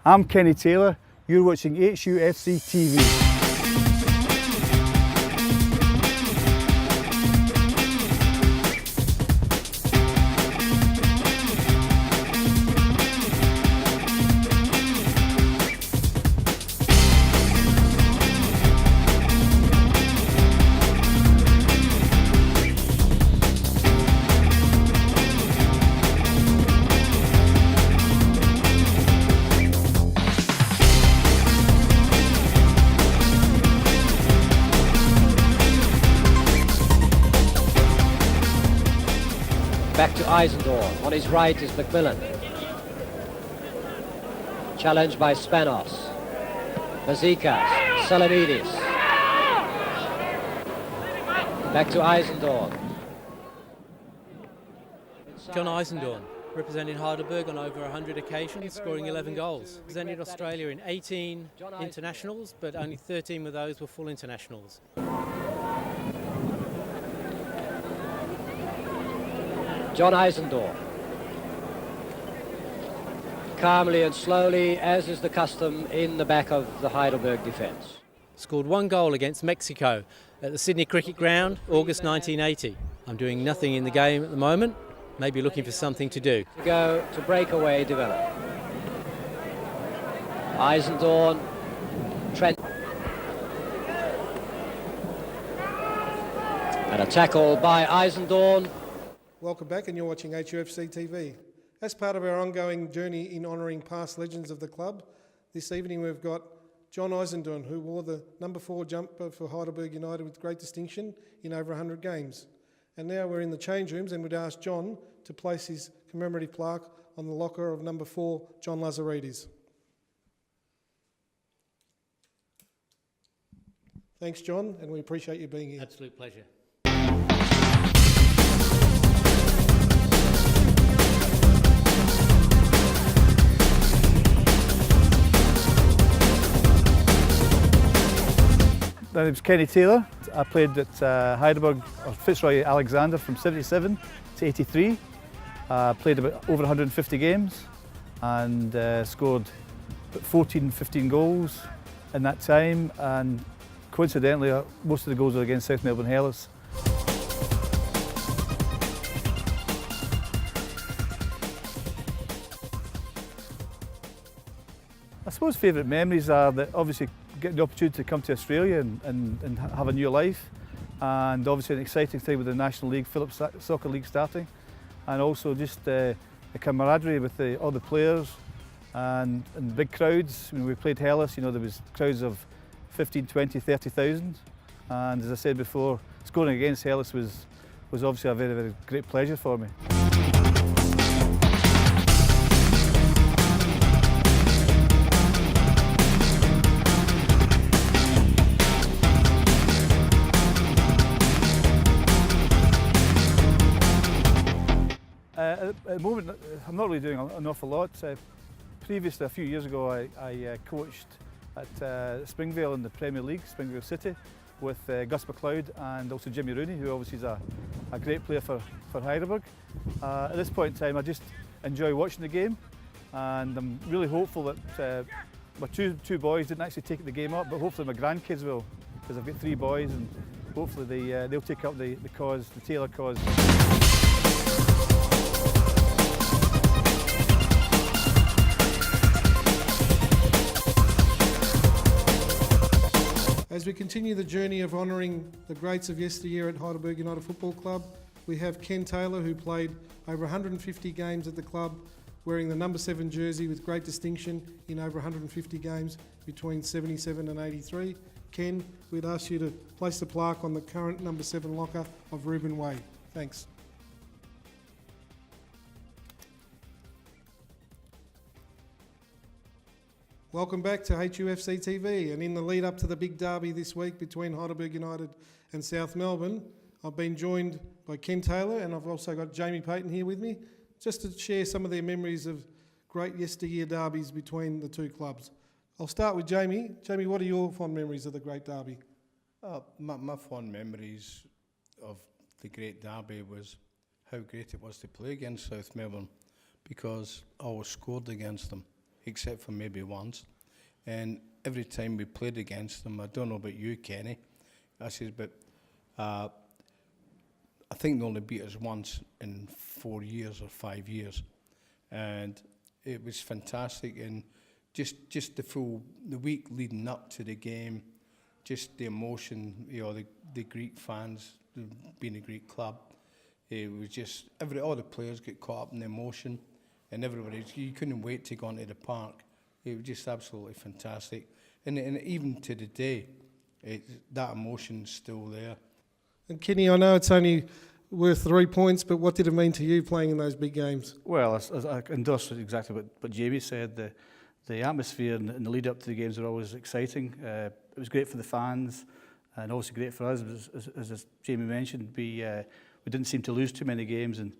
I'm Kenny Taylor, you're watching HUFC TV. Back to Yzendoorn. On his right is Macmillan. Challenged by Spanos. Bazikas. Salamidis. Back to Yzendoorn. John Yzendoorn, representing Heidelberg on over 100 occasions, scoring 11 goals. Represented Australia in 18 internationals, but only 13 of those were full internationals. John Yzendoorn. Calmly and slowly, as is the custom in the back of the Heidelberg defence. Scored 1 goal against Mexico at the Sydney Cricket Ground, August 1980. I'm doing nothing in the game at the moment, maybe looking for something to do. To go to breakaway develop. Yzendoorn, Trent. And a tackle by Yzendoorn. Welcome back, and you're watching HUFC TV. As part of our ongoing journey in honouring past legends of the club, this evening we've got John Yzendoorn, who wore the number 4 jumper for Heidelberg United with great distinction in over 100 games. And now we're in the change rooms, and we'd ask John to place his commemorative plaque on the locker of number 4, John Lazaridis. Thanks, John, and we appreciate you being here. Absolute pleasure. My name's Kenny Taylor. I played at Heidelberg, or Fitzroy Alexander from 77 to 83. Played about over 150 games and scored about 15 goals in that time, and coincidentally most of the goals were against South Melbourne Hellas. I suppose favourite memories are that obviously getting the opportunity to come to Australia and have a new life, and obviously an exciting time with the National League, Phillips Soccer League starting, and also just the camaraderie with all the players and big crowds. When we played Hellas, you know, there was crowds of 15, 20, 30,000, and as I said before, scoring against Hellas was obviously a very, very great pleasure for me. At the moment, I'm not really doing an awful lot. Previously, a few years ago, I coached at Springvale in the Premier League, Springvale City, with Gus McLeod and also Jimmy Rooney, who obviously is a great player for Heidelberg. At this point in time, I just enjoy watching the game, and I'm really hopeful that my two boys didn't actually take the game up, but hopefully my grandkids will, because I've got 3 boys, and hopefully they'll take up the cause, the Taylor cause. As we continue the journey of honouring the greats of yesteryear at Heidelberg United Football Club, we have Ken Taylor, who played over 150 games at the club, wearing the number 7 jersey with great distinction in over 150 games between 77 and 83. Ken, we'd ask you to place the plaque on the current number 7 locker of Reuben Way. Thanks. Welcome back to HUFC TV, and in the lead up to the big derby this week between Heidelberg United and South Melbourne, I've been joined by Ken Taylor, and I've also got Jamie Payton here with me, just to share some of their memories of great yesteryear derbies between the two clubs. I'll start with Jamie. Jamie, what are your fond memories of the great derby? My fond memories of the great derby was how great it was to play against South Melbourne, because I always scored against them. except for maybe once. And every time we played against them, I don't know about you, Kenny, I says, but I think they only beat us once in 4 years or 5 years. And it was fantastic. And just the week leading up to the game, just the emotion, the Greek fans, being a Greek club, it was just, all the players get caught up in the emotion, and everybody, you couldn't wait to go into the park. It was just absolutely fantastic. And even to the day, that emotion's still there. And Kenny, I know it's only worth 3 points, but what did it mean to you playing in those big games? Well, as I endorse exactly what Jamie said. The atmosphere and the lead up to the games are always exciting. It was great for the fans, and also great for us. As Jamie mentioned, we didn't seem to lose too many games, and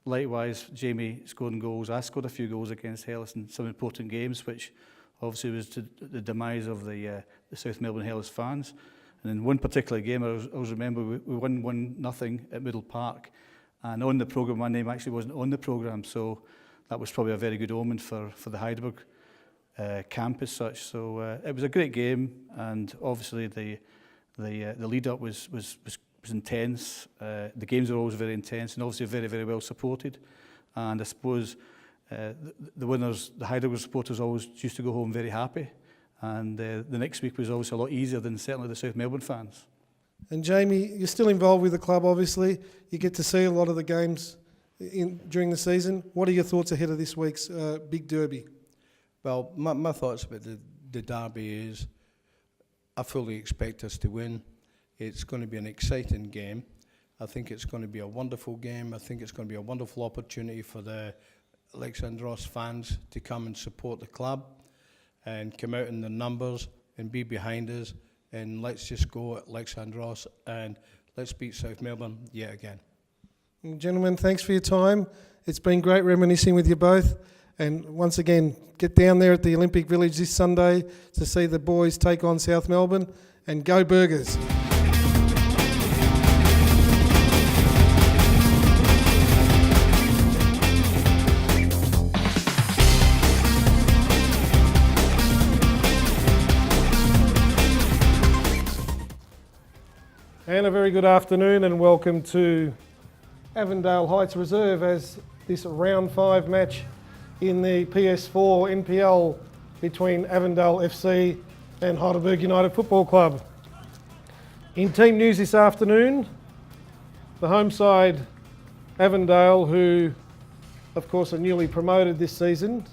likewise, Jamie scoring goals. I scored a few goals against Hellas in some important games, which obviously was to the demise of the South Melbourne Hellas fans. And in one particular game, I always remember we won 1-0 at Middle Park, and on the programme, my name actually wasn't on the programme, so that was probably a very good omen for the Heidelberg camp as such. So it was a great game, and obviously the lead up was intense. The games are always very intense and obviously very, very well supported. And I suppose the winners, the Heidelberg supporters, always used to go home very happy. And the next week was obviously a lot easier than certainly the South Melbourne fans. And Jamie, you're still involved with the club, obviously. You get to see a lot of the games during the season. What are your thoughts ahead of this week's big derby? Well, my thoughts about the derby is I fully expect us to win. It's going to be an exciting game. I think it's going to be a wonderful game. I think it's going to be a wonderful opportunity for the Alexandros fans to come and support the club and come out in the numbers and be behind us. And let's just go at Alexandros and let's beat South Melbourne yet again. Gentlemen, thanks for your time. It's been great reminiscing with you both. And once again, get down there at the Olympic Village this Sunday to see the boys take on South Melbourne, and go Burgers. And a very good afternoon and welcome to Avondale Heights Reserve as this round 5 match in the PS4 NPL between Avondale FC and Heidelberg United Football Club. In team news this afternoon, the home side Avondale, who of course are newly promoted this season,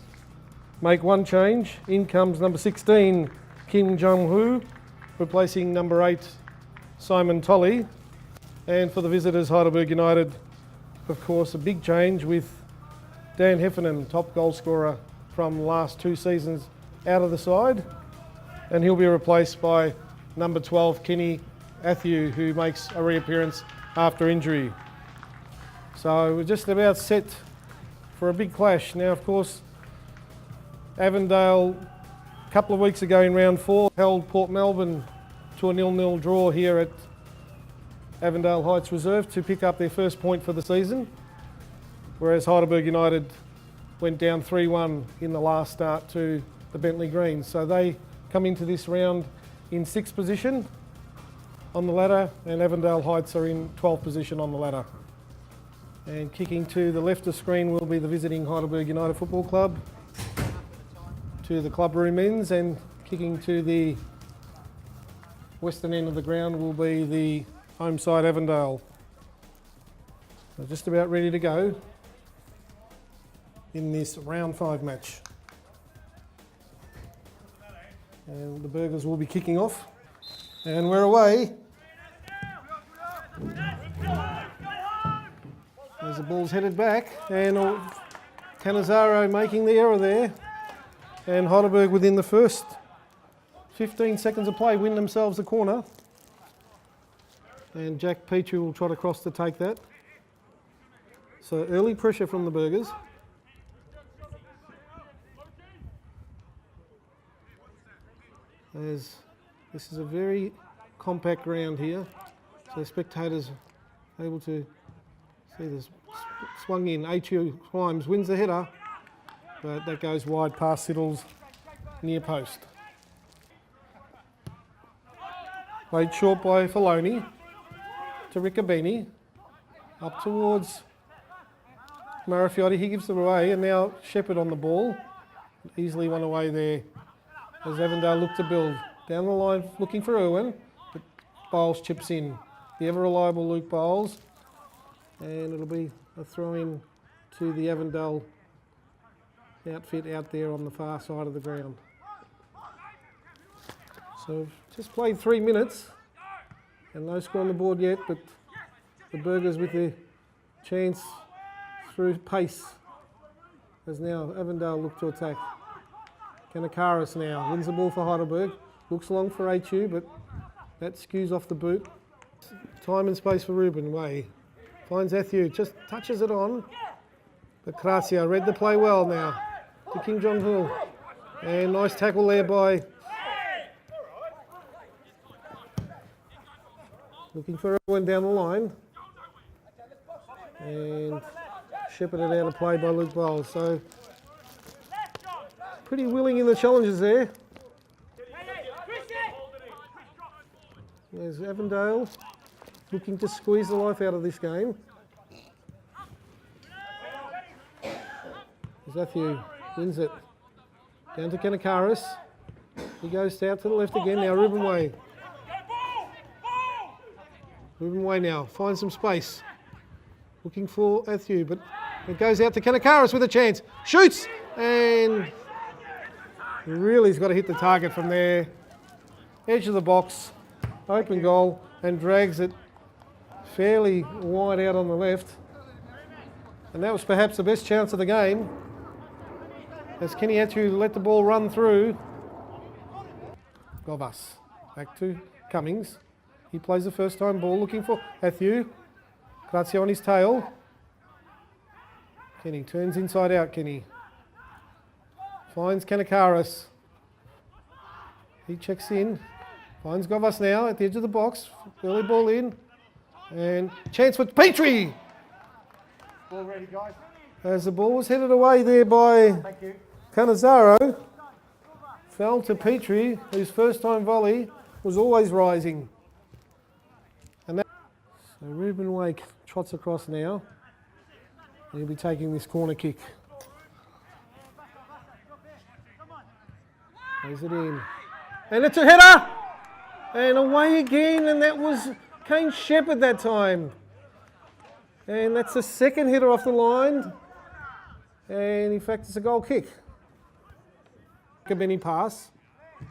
make one change. In comes number 16 Kim Jong-hoo, replacing number 8 Simon Tolley. And for the visitors, Heidelberg United, of course, a big change with Dan Heffernan, top goal scorer from the last 2 seasons, out of the side. And he'll be replaced by number 12, Kenny Athew, who makes a reappearance after injury. So we're just about set for a big clash. Now, of course, Avondale, a couple of weeks ago in round 4, held Port Melbourne to a 0-0 draw here at Avondale Heights Reserve to pick up their first point for the season, whereas Heidelberg United went down 3-1 in the last start to the Bentley Greens. So they come into this round in 6th position on the ladder, and Avondale Heights are in 12th position on the ladder. And kicking to the left of screen will be the visiting Heidelberg United Football Club, to the club room ends, and kicking to the western end of the ground will be the home side Avondale. So just about ready to go in this round 5 match. And the Burgers will be kicking off. And we're away. As the ball's headed back, and Canizaro making the error there. And Heidelberg within the first 15 seconds of play win themselves the corner. And Jack Petrie will trot across to take that. So early pressure from the Burgers. As this is a very compact ground here, so spectators are able to see this swung in. A2 Climbs wins the header, but that goes wide past Siddles, near post. Played short by Filoni to Riccobeni, up towards Marafiotti. He gives it away, and now Shepherd on the ball. Easily won away there as Avondale look to build. Down the line looking for Irwin, but Bowles chips in. The ever reliable Luke Bowles, and it'll be a throw in to the Avondale outfit out there on the far side of the ground. So we've just played 3 minutes and no score on the board yet, but the Burgers with their chance through pace as now Avondale look to attack. Kanakaris now wins the ball for Heidelberg, looks long for HU, but that skews off the boot. Time and space for Ruben Way. Finds Athieu, just touches it on. But Crazia read the play well now to King John Hill. And nice tackle there by... Looking for Irwin down the line. And shepherded out of play by Luke Bowles. So pretty willing in the challenges there. There's Avondale looking to squeeze the life out of this game. Zathiu wins it. Down to Kanakaris. He goes out to the left again. Now Ruben Way. Ruben Way now finds some space. Looking for Athieu, but it goes out to Kanakaris with a chance. Shoots! And really has got to hit the target from there. Edge of the box. Open goal, and drags it fairly wide out on the left. And that was perhaps the best chance of the game, as Kenny Athieu let the ball run through. Govas back to Cummings. He plays the first time ball, looking for Athieu. Grazia on his tail. Kenny turns inside out, Kenny. Finds Kanakaris. He checks in. Finds Govas now at the edge of the box. Early ball in. And chance for Petrie. Ball ready, guys. As the ball was headed away there by Canizaro. Fell to Petrie, whose first time volley was always rising. And that, so Ruben Wake trots across now. And he'll be taking this corner kick. Plays it in. And it's a header! And away again, and that was Kane Shepherd that time. And that's the second header off the line. And in fact, it's a goal kick. Kabeni pass,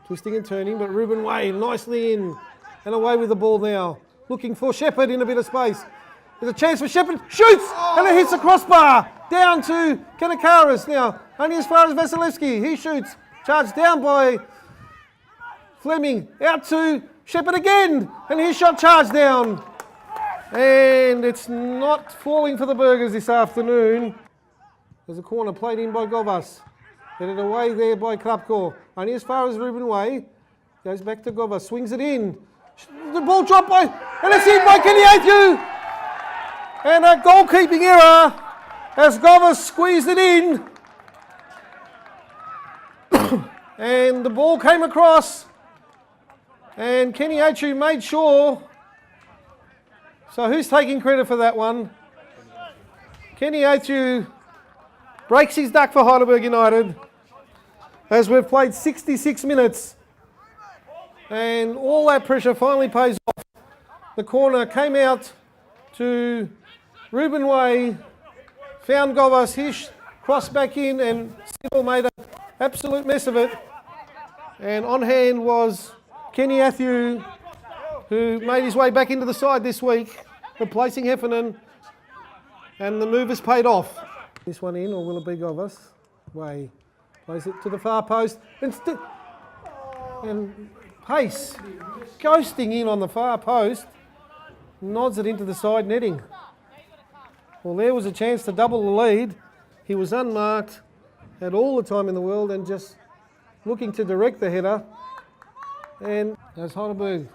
twisting and turning, but Ruben Way nicely in and away with the ball now. Looking for Shepherd in a bit of space. There's a chance for Shepherd, shoots, and it hits the crossbar. Down to Kanakaris now, only as far as Vasilevsky. He shoots, charged down by Fleming, out to Shepherd again, and his shot charged down. And it's not falling for the Burgers this afternoon. There's a corner played in by Govas. Headed away there by Krapko. Only as far as Ruben Way. Goes back to Govas, swings it in. The ball dropped by, and it's in by Kenny Athieu. And a goalkeeping error as Govas squeezed it in. And the ball came across. And Kenny Athieu made sure. So who's taking credit for that one? Kenny Athieu breaks his duck for Heidelberg United as we've played 66 minutes. And all that pressure finally pays off. The corner came out to Ruben Way, found Govas, he crossed back in, and Sybil made an absolute mess of it. And on hand was Kenny Athieu, who made his way back into the side this week, replacing Heffernan, and the move has paid off. This one in, or will it be Govas? Way plays it to the far post, and Pace ghosting in on the far post, nods it into the side netting. Well, there was a chance to double the lead. He was unmarked, had all the time in the world, and just looking to direct the header. And as Heidelberg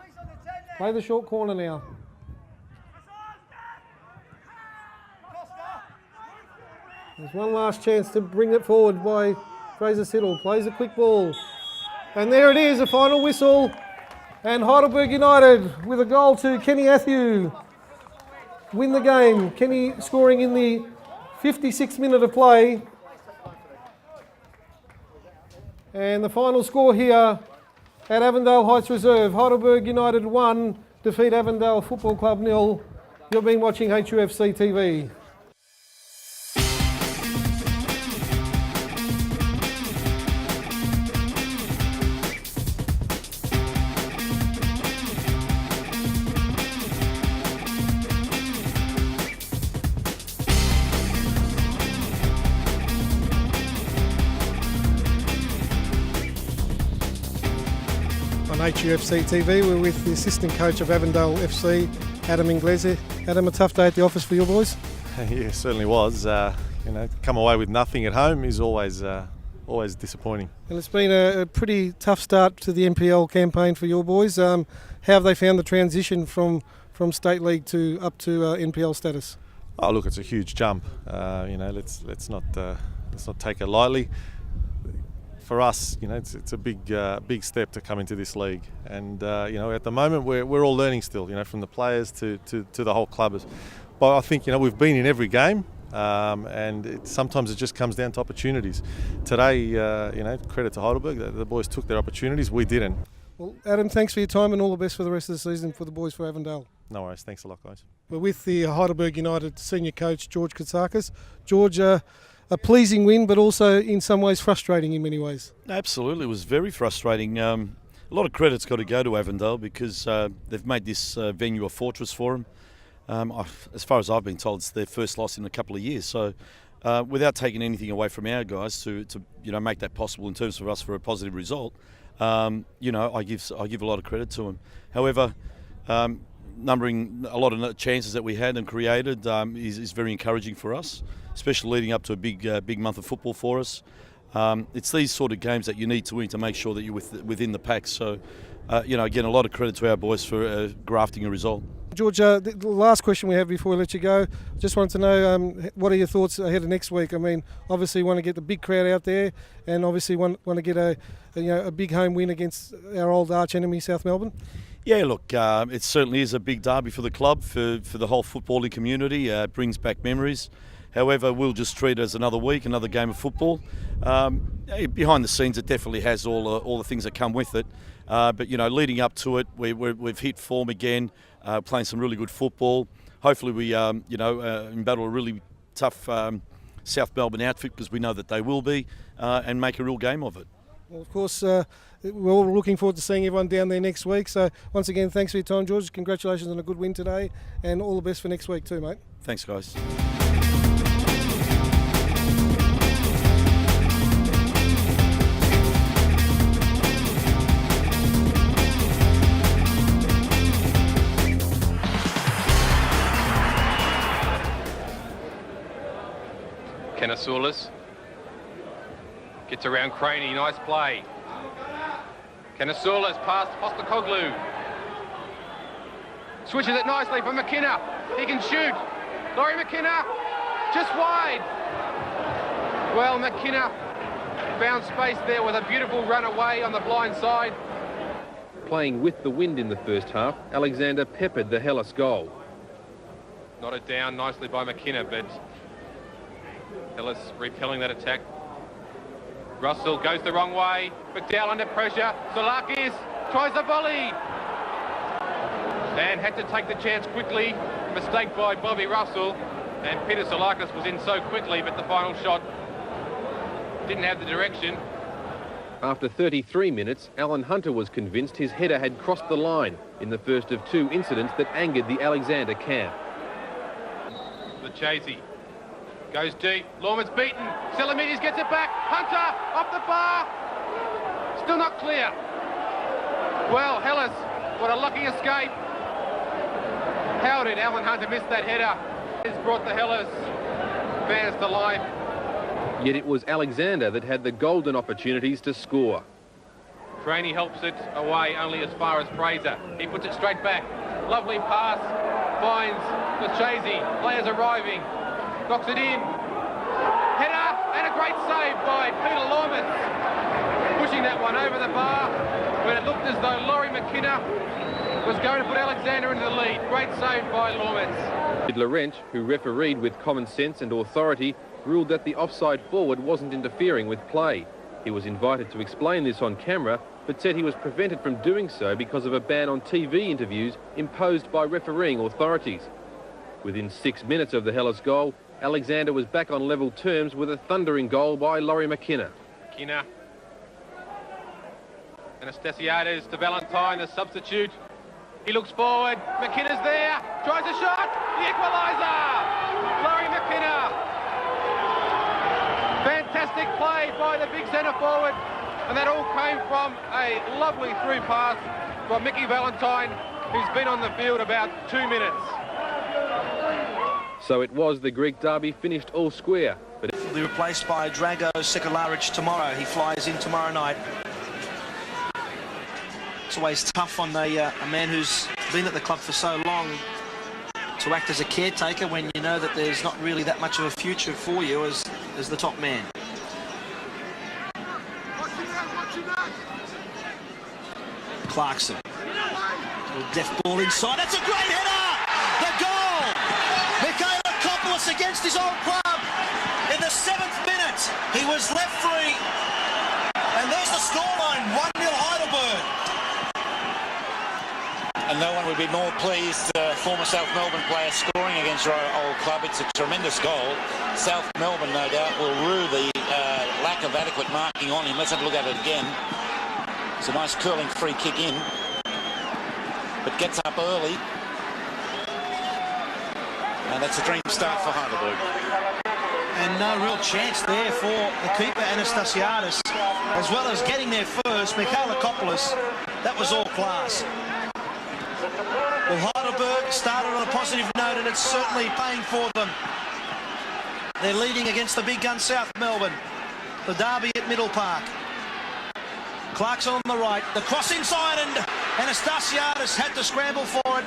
play the short corner now. There's one last chance to bring it forward by Fraser Siddle. Plays a quick ball. And there it is, a final whistle. And Heidelberg United with a goal to Kenny Athew win the game. Kenny scoring in the 56th minute of play. And the final score here at Avondale Heights Reserve. Heidelberg United 1, defeat Avondale Football Club 0. You've been watching HUFC TV. On HUFC TV, we're with the assistant coach of Avondale FC, Adam Inglese. Adam, a tough day at the office for your boys? Yeah, it certainly was. Come away with nothing at home is always disappointing. And it's been a pretty tough start to the NPL campaign for your boys. How have they found the transition from State League to up to NPL status? Oh, look, it's a huge jump. Let's not take it lightly. For us, it's a big step to come into this league, and at the moment we're all learning still. From the players to the whole club. But I think we've been in every game, and sometimes it just comes down to opportunities. Today, credit to Heidelberg, the boys took their opportunities. We didn't. Well, Adam, thanks for your time and all the best for the rest of the season for the boys for Avondale. No worries. Thanks a lot, guys. We're with the Heidelberg United senior coach George Katsakis. George, a pleasing win, but also in some ways frustrating in many ways. Absolutely, it was very frustrating. A lot of credit's got to go to Avondale because they've made this venue a fortress for them. As far as I've been told, it's their first loss in a couple of years. So, without taking anything away from our guys to make that possible in terms of us for a positive result, I give a lot of credit to them. However, numbering a lot of chances that we had and created is very encouraging for us, especially leading up to a big month of football for us. It's these sort of games that you need to win to make sure that you're within the pack. So, again, a lot of credit to our boys for grafting a result. George, the last question we have before we let you go, just wanted to know what are your thoughts ahead of next week? I mean, obviously want to get the big crowd out there, and obviously want to get a big home win against our old arch enemy, South Melbourne. Yeah, look, it certainly is a big derby for the club, for the whole footballing community. It brings back memories. However, we'll just treat it as another week, another game of football. Behind the scenes, it definitely has all the things that come with it. But leading up to it, we've hit form again, playing some really good football. Hopefully, we battle a really tough South Melbourne outfit, because we know that they will be, and make a real game of it. Well, of course, we're all looking forward to seeing everyone down there next week. So once again, thanks for your time, George. Congratulations on a good win today, and all the best for next week too, mate. Thanks, guys. Kenasoulis gets around Craney, nice play. Kenasoulis past Postacoglu. Switches it nicely for McKenna. He can shoot. Laurie McKenna, just wide. Well, McKenna found space there with a beautiful run away on the blind side. Playing with the wind in the first half, Alexander peppered the Hellas goal. Nodded down nicely by McKenna, but Hellas repelling that attack. Russell goes the wrong way. McDowell under pressure. Zolakis tries the volley. And had to take the chance quickly. Mistake by Bobby Russell. And Peter Zolakis was in so quickly, but the final shot didn't have the direction. After 33 minutes, Alan Hunter was convinced his header had crossed the line in the first of two incidents that angered the Alexander camp. Lucchese goes deep. Lorman's beaten. Selamides gets it back. Hunter off the bar. Still not clear. Well, Hellas, what a lucky escape. How did Alan Hunter miss that header? He's brought the Hellas fans to life. Yet it was Alexander that had the golden opportunities to score. Craney helps it away only as far as Fraser. He puts it straight back. Lovely pass. Finds Lucchese. Players arriving. Knocks it in. And a great save by Peter Lormans, pushing that one over the bar when it looked as though Laurie McKenna was going to put Alexander into the lead. Great save by Lormans. Laurent, who refereed with common sense and authority, ruled that the offside forward wasn't interfering with play. He was invited to explain this on camera, but said he was prevented from doing so because of a ban on TV interviews imposed by refereeing authorities. Within 6 minutes of the Hellas goal, Alexander was back on level terms with a thundering goal by Laurie McKenna. McKenna. Anastasiades to Valentine, the substitute. He looks forward. McKenna's there. Tries a shot. The equaliser. Laurie McKenna. Fantastic play by the big centre forward. And that all came from a lovely through pass from Mickey Valentine, who's been on the field about 2 minutes. So it was the Greek derby finished all square. But He'll be replaced by Drago Sekularic tomorrow. He flies in tomorrow night. It's always tough on a man who's been at the club for so long to act as a caretaker when you know that there's not really that much of a future for you as the top man. Clarkson. Deft ball inside. That's a great header! The goal! Michailakopoulos against his old club in the 7th minute. He was left free. And there's the scoreline, 1-0 Heidelberg. And no one would be more pleased, former South Melbourne player scoring against your old club. It's a tremendous goal. South Melbourne, no doubt, will rue the lack of adequate marking on him. Let's have a look at it again. It's a nice curling free kick in, but gets up early. And that's a dream start for Heidelberg. And no real chance there for the keeper, Anastasiades, as well as getting there first, Michailakopoulos. That was all class. Well, Heidelberg started on a positive note, and it's certainly paying for them. They're leading against the big gun South Melbourne. The derby at Middle Park. Clarkson on the right, the cross inside, and Anastasiades had to scramble for it.